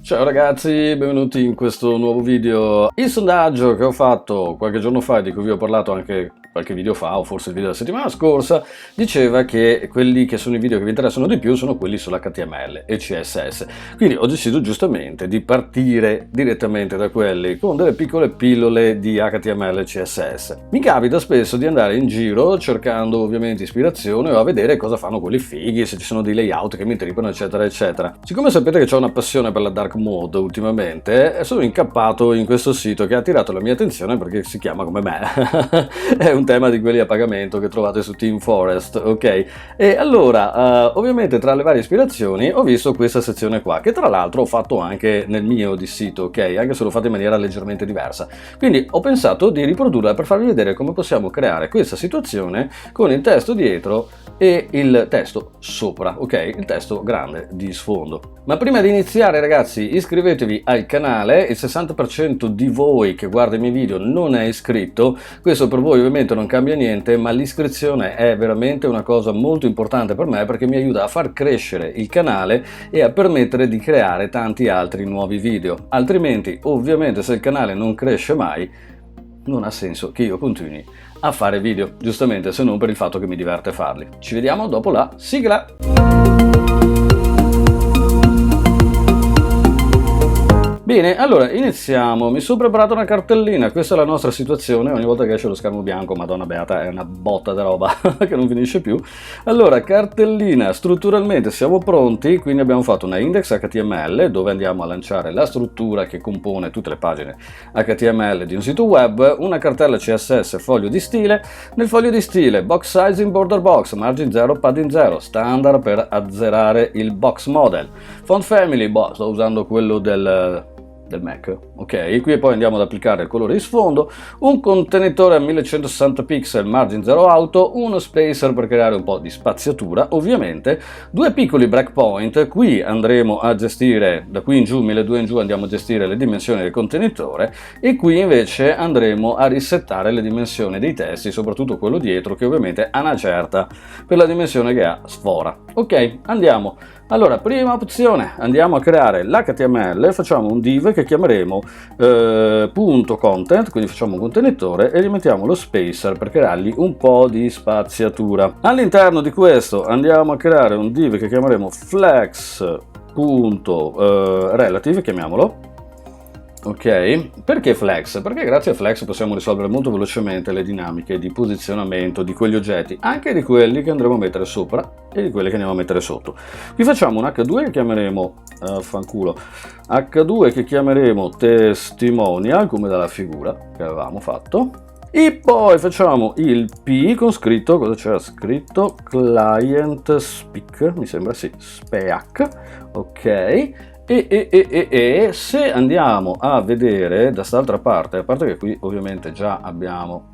Ciao ragazzi, benvenuti in questo nuovo video. Il sondaggio che ho fatto qualche giorno fa, di cui vi ho parlato anche qualche video fa, o forse il video della settimana scorsa, diceva che quelli che sono i video che vi interessano di più sono quelli sull'HTML e CSS. Quindi ho deciso giustamente di partire direttamente da quelli con delle piccole pillole di HTML e CSS. Mi capita spesso di andare in giro cercando ovviamente ispirazione o a vedere cosa fanno quelli fighi, se ci sono dei layout che mi tripano, eccetera, eccetera. Siccome sapete che ho una passione per la dark mode ultimamente, sono incappato in questo sito che ha attirato la mia attenzione perché si chiama come me. È un tema di quelli a pagamento che trovate su Team Forest, ok? E allora, ovviamente tra le varie ispirazioni ho visto questa sezione qua, che tra l'altro ho fatto anche nel mio di sito, ok? Anche se l'ho fatto in maniera leggermente diversa. Quindi ho pensato di riprodurla per farvi vedere come possiamo creare questa situazione con il testo dietro e il testo sopra, ok? Il testo grande di sfondo. Ma prima di iniziare ragazzi, iscrivetevi al canale. Il 60% di voi che guarda i miei video non è iscritto. Questo per voi ovviamente non cambia niente, ma l'iscrizione è veramente una cosa molto importante per me perché mi aiuta a far crescere il canale e a permettere di creare tanti altri nuovi video. Altrimenti ovviamente se il canale non cresce mai non ha senso che io continui a fare video, giustamente, se non per il fatto che mi diverte farli. Ci vediamo dopo la sigla! Bene, allora iniziamo. Mi sono preparato una cartellina, questa è la nostra situazione. Ogni volta che esce lo schermo bianco, madonna beata, è una botta di roba che non finisce più. Allora, cartellina, strutturalmente siamo pronti, quindi abbiamo fatto una index HTML dove andiamo a lanciare la struttura che compone tutte le pagine HTML di un sito web, una cartella CSS foglio di stile, nel foglio di stile box sizing border box, margin 0, padding 0, standard per azzerare il box model, font family, sto usando quello del Mac, ok? Qui poi andiamo ad applicare il colore di sfondo, un contenitore a 1160 pixel, margin 0 auto, uno spacer per creare un po' di spaziatura, ovviamente, due piccoli breakpoint. Qui andremo a gestire, da qui in giù, 1200 in giù, andiamo a gestire le dimensioni del contenitore e qui invece andremo a risettare le dimensioni dei testi, soprattutto quello dietro che ovviamente ha una certa per la dimensione che ha sfora. Ok, andiamo. Allora, prima opzione, andiamo a creare l'HTML, facciamo un div che chiameremo punto content, quindi facciamo un contenitore e gli mettiamo lo spacer per creargli un po' di spaziatura. All'interno di questo andiamo a creare un div che chiameremo flex.relative, chiamiamolo. Ok, perché flex? Perché grazie a flex possiamo risolvere molto velocemente le dinamiche di posizionamento di quegli oggetti, anche di quelli che andremo a mettere sopra e di quelli che andiamo a mettere sotto. Qui facciamo un H2 che chiameremo fanculo, H2 che chiameremo testimonial, come dalla figura che avevamo fatto. E poi facciamo il P con scritto, cosa c'era scritto? Client speak, mi sembra, sì, speak, ok. E se andiamo a vedere da quest'altra parte, a parte che qui ovviamente già abbiamo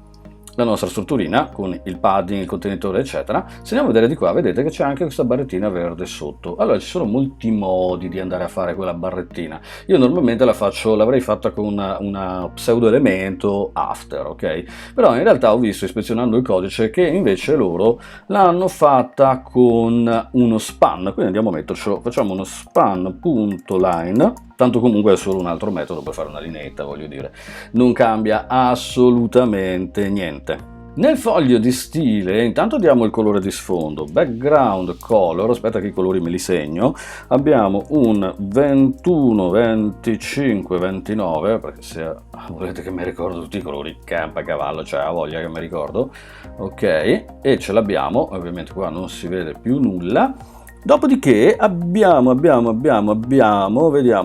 la nostra strutturina con il padding, il contenitore eccetera, se andiamo a vedere di qua vedete che c'è anche questa barrettina verde sotto. Allora ci sono molti modi di andare a fare quella barrettina. Io normalmente l'avrei fatta con una pseudo elemento after, ok? Però in realtà ho visto ispezionando il codice che invece loro l'hanno fatta con uno span, quindi andiamo a mettercelo, facciamo uno span.line. Tanto comunque è solo un altro metodo per fare una lineetta, voglio dire, non cambia assolutamente niente. Nel foglio di stile, intanto diamo il colore di sfondo, background color, aspetta che i colori me li segno, abbiamo un 21, 25, 29, perché se volete che mi ricordo tutti i colori, campa cavallo, cioè ha voglia che mi ricordo, ok, e ce l'abbiamo, ovviamente qua non si vede più nulla. Dopodiché vediamo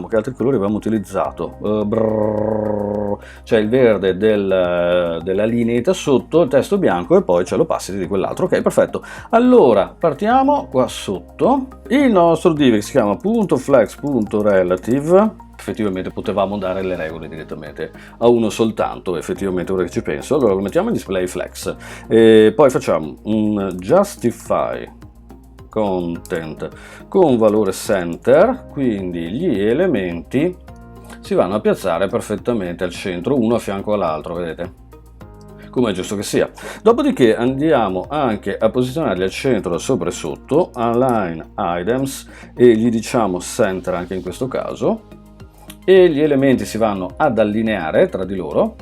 che altri colori abbiamo utilizzato, c'è il verde della lineetta sotto, il testo bianco e poi c'è l'opacity di quell'altro, ok, perfetto. Allora, partiamo qua sotto, il nostro div si chiama .flex.relative, effettivamente potevamo dare le regole direttamente a uno soltanto, effettivamente ora che ci penso. Allora lo mettiamo in display flex, e poi facciamo un justify content con valore center, quindi gli elementi si vanno a piazzare perfettamente al centro, uno a fianco all'altro, vedete? Come è giusto che sia. Dopodiché andiamo anche a posizionarli al centro, da sopra e sotto, align items, e gli diciamo center anche in questo caso. e gli elementi si vanno ad allineare tra di loro,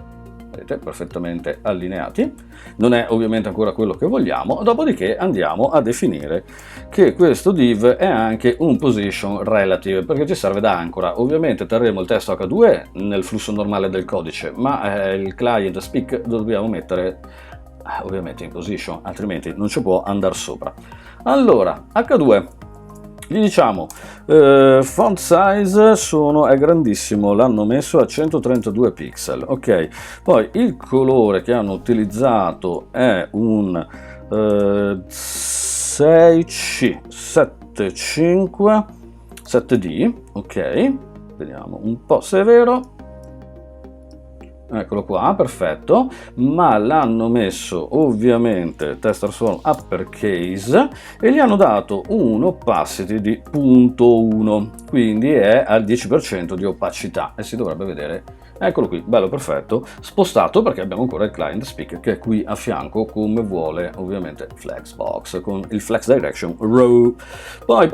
vedete, perfettamente allineati, non è ovviamente ancora quello che vogliamo, dopodiché andiamo a definire che questo div è anche un position relative, perché ci serve da ancora. Ovviamente terremo il testo H2 nel flusso normale del codice, ma il client speak lo dobbiamo mettere ovviamente in position, altrimenti non ci può andare sopra. Allora, H2, gli diciamo font size è grandissimo, l'hanno messo a 132 pixel, ok. Poi il colore che hanno utilizzato è un 6C75 7D, ok, vediamo un po' se è vero. Eccolo qua, perfetto, ma l'hanno messo ovviamente text transform uppercase e gli hanno dato un opacity di 0.1, quindi è al 10% di opacità e si dovrebbe vedere. Eccolo qui, bello, perfetto, spostato perché abbiamo ancora il client speak che è qui a fianco come vuole ovviamente Flexbox con il Flex Direction Row. Poi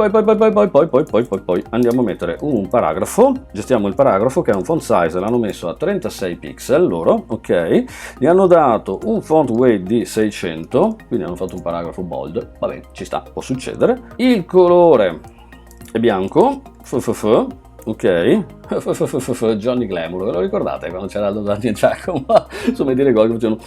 andiamo a mettere un paragrafo, gestiamo il paragrafo che è un font size, l'hanno messo a 36 pixel loro, ok, gli hanno dato un font weight di 600, quindi hanno fatto un paragrafo bold, va bene, ci sta, può succedere. Il colore è bianco, ok, Johnny Glamour, ve lo ricordate quando c'era Daniel Giacomo su Medire Gol che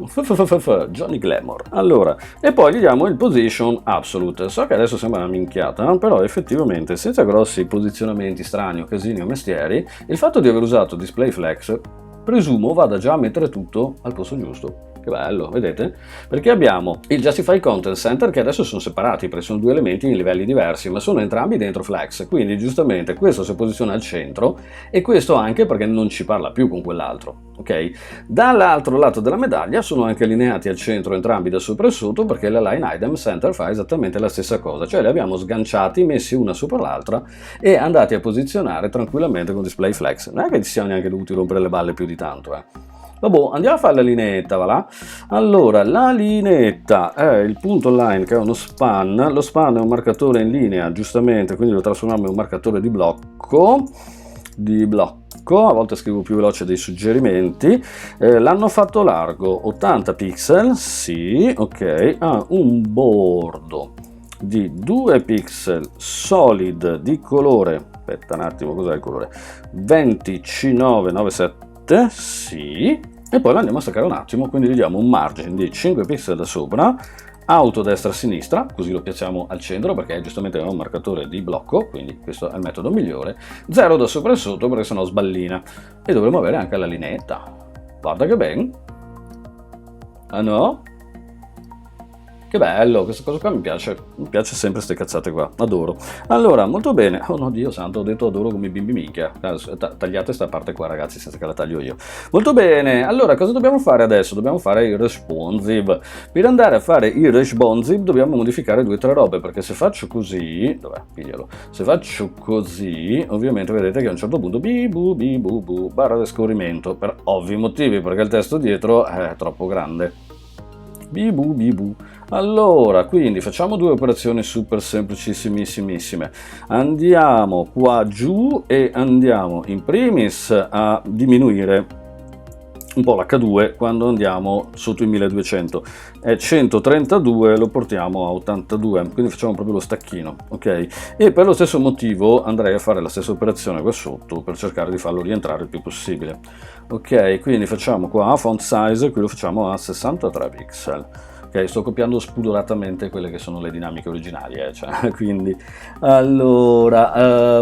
facevano Johnny Glamour. Allora, e poi gli diamo il position absolute. So che adesso sembra una minchiata, però effettivamente senza grossi posizionamenti strani o casini o mestieri, il fatto di aver usato display flex presumo vada già a mettere tutto al posto giusto. Che bello, vedete? Perché abbiamo il Justify Content Center che adesso sono separati perché sono due elementi in livelli diversi, ma sono entrambi dentro Flex, quindi giustamente questo si posiziona al centro e questo anche perché non ci parla più con quell'altro, ok? Dall'altro lato della medaglia sono anche allineati al centro entrambi da sopra e sotto perché la Line Item Center fa esattamente la stessa cosa, cioè li abbiamo sganciati, messi una sopra l'altra e andati a posizionare tranquillamente con Display Flex. Non è che ci siamo neanche dovuti rompere le balle più di tanto, Vabbè, andiamo a fare la lineetta, va là? Allora, la lineetta è il punto line che è uno span, lo span è un marcatore in linea, giustamente, quindi lo trasformiamo in un marcatore di blocco, a volte scrivo più veloce dei suggerimenti, l'hanno fatto largo 80 pixel, sì, ok, ha un bordo di 2 pixel solid di colore, aspetta un attimo, cos'è il colore? 20C997, sì, e poi lo andiamo a staccare un attimo, quindi gli diamo un margine di 5 pixel da sopra, auto destra-sinistra, così lo piazziamo al centro perché giustamente è un marcatore di blocco, quindi questo è il metodo migliore, 0 da sopra e sotto perché sennò sballina, e dovremo avere anche la lineetta, guarda che ben, ah no? Che bello, questa cosa qua mi piace sempre queste cazzate qua, adoro. Allora, molto bene, oh no Dio santo, ho detto adoro come i bimbi minchia, tagliate sta parte qua ragazzi senza che la taglio io. Molto bene, allora cosa dobbiamo fare adesso? Dobbiamo fare il responsive. Per andare a fare il responsive dobbiamo modificare 2 o 3 robe, perché se faccio così, dov'è? Piglialo. Se faccio così, ovviamente vedete che a un certo punto bibu, barra di scorrimento, per ovvi motivi, perché il testo dietro è troppo grande. Bibu. Allora, quindi facciamo 2 operazioni super semplicissimissime. Andiamo qua giù e andiamo in primis a diminuire un po' l'H2 quando andiamo sotto i 1200. È 132, lo portiamo a 82, quindi facciamo proprio lo stacchino, ok? E per lo stesso motivo andrei a fare la stessa operazione qua sotto per cercare di farlo rientrare il più possibile. Ok, quindi facciamo qua font size, qui lo facciamo a 63 pixel. Ok, sto copiando spudoratamente quelle che sono le dinamiche originarie, cioè, quindi allora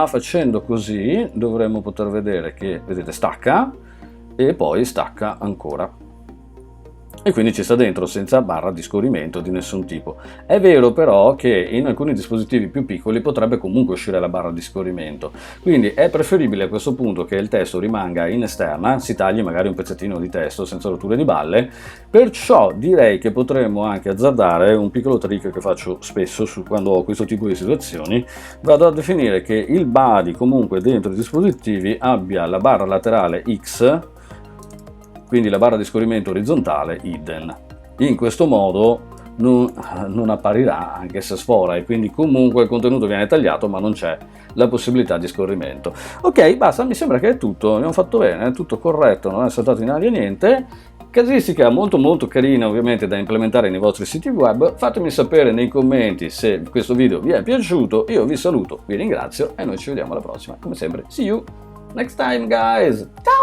facendo così dovremmo poter vedere che, vedete, stacca e poi stacca ancora. E quindi ci sta dentro senza barra di scorrimento di nessun tipo. È vero però che in alcuni dispositivi più piccoli potrebbe comunque uscire la barra di scorrimento, quindi è preferibile a questo punto che il testo rimanga in esterna, si tagli magari un pezzettino di testo senza rotture di balle, perciò direi che potremmo anche azzardare un piccolo trick che faccio spesso quando ho questo tipo di situazioni, vado a definire che il body comunque dentro i dispositivi abbia la barra laterale X, quindi la barra di scorrimento orizzontale hidden. In questo modo non apparirà anche se sfora, e quindi comunque il contenuto viene tagliato ma non c'è la possibilità di scorrimento. Ok, basta, mi sembra che è tutto, abbiamo fatto bene, è tutto corretto, non è saltato in aria niente. Casistica molto molto carina ovviamente da implementare nei vostri siti web. Fatemi sapere nei commenti se questo video vi è piaciuto. Io vi saluto, vi ringrazio e noi ci vediamo alla prossima. Come sempre, see you next time guys, ciao!